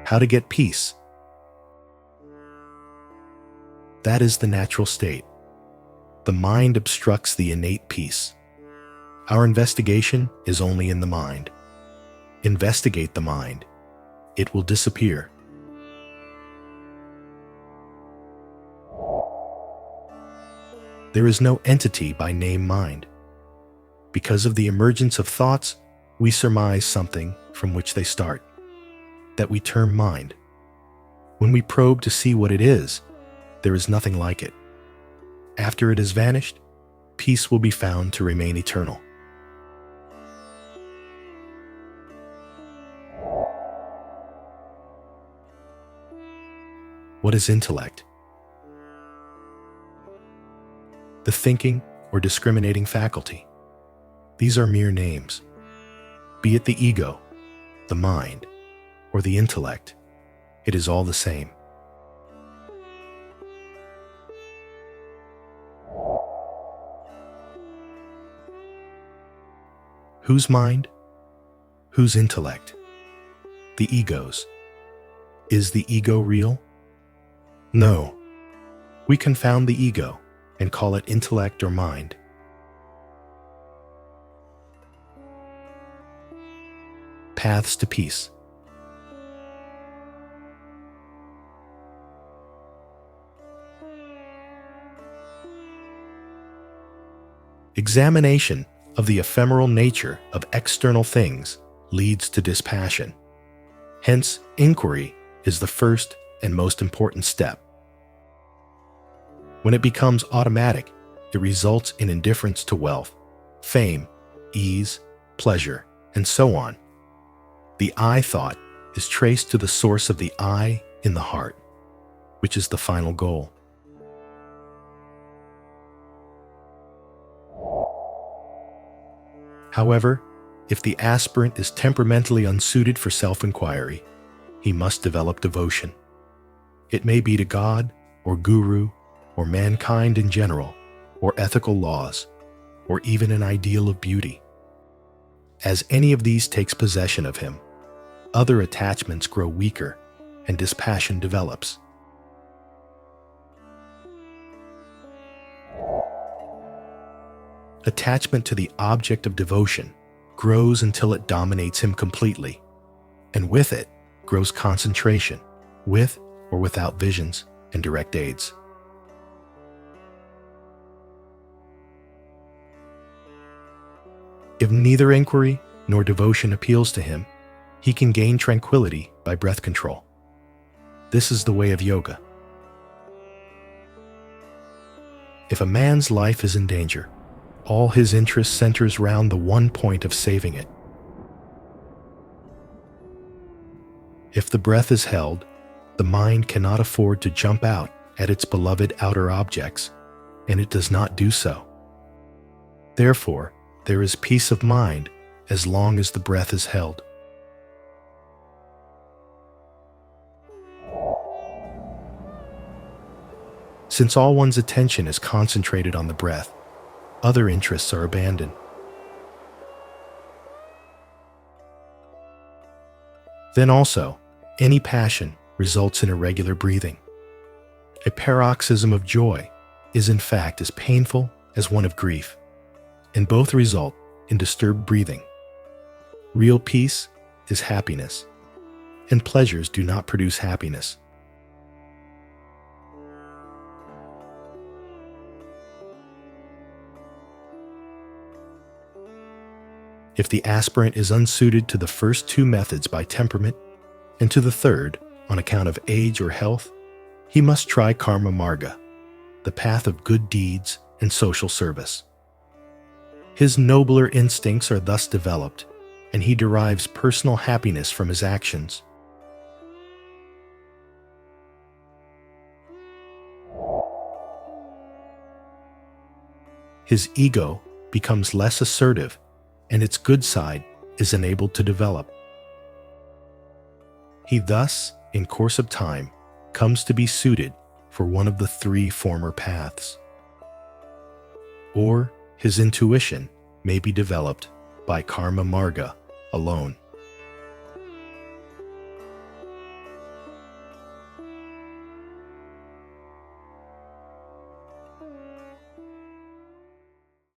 How to get peace? That is the natural state. The mind obstructs the innate peace. Our investigation is only in the mind. Investigate the mind. It will disappear. There is no entity by name mind. Because of the emergence of thoughts, we surmise something from which they start, that we term mind. When we probe to see what it is, there is nothing like it. After it has vanished, peace will be found to remain eternal. What is intellect? The thinking or discriminating faculty. These are mere names. Be it the ego, the mind, or the intellect, it is all the same. Whose mind? Whose intellect? The ego's. Is the ego real? No. We confound the ego and call it intellect or mind. Paths to peace. Examination of the ephemeral nature of external things leads to dispassion. Hence, inquiry is the first and most important step. When it becomes automatic, it results in indifference to wealth, fame, ease, pleasure, and so on. The I thought is traced to the source of the I in the heart, which is the final goal. However, if the aspirant is temperamentally unsuited for self-inquiry, he must develop devotion. It may be to God, or guru, or mankind in general, or ethical laws, or even an ideal of beauty. As any of these takes possession of him, other attachments grow weaker and dispassion develops. Attachment to the object of devotion grows until it dominates him completely, and with it grows concentration, with or without visions and direct aids. If neither inquiry nor devotion appeals to him, he can gain tranquility by breath control. This is the way of yoga. If a man's life is in danger, all his interest centers round the one point of saving it. If the breath is held, the mind cannot afford to jump out at its beloved outer objects, and it does not do so. Therefore, there is peace of mind as long as the breath is held. Since all one's attention is concentrated on the breath, other interests are abandoned. Then also, any passion results in irregular breathing. A paroxysm of joy is in fact as painful as one of grief, and both result in disturbed breathing. Real peace is happiness, and pleasures do not produce happiness. If the aspirant is unsuited to the first two methods by temperament, and to the third on account of age or health, he must try karma marga, the path of good deeds and social service. His nobler instincts are thus developed, and he derives personal happiness from his actions. His ego becomes less assertive, and its good side is enabled to develop. He thus, in course of time, comes to be suited for one of the three former paths. Or his intuition may be developed by karma marga alone.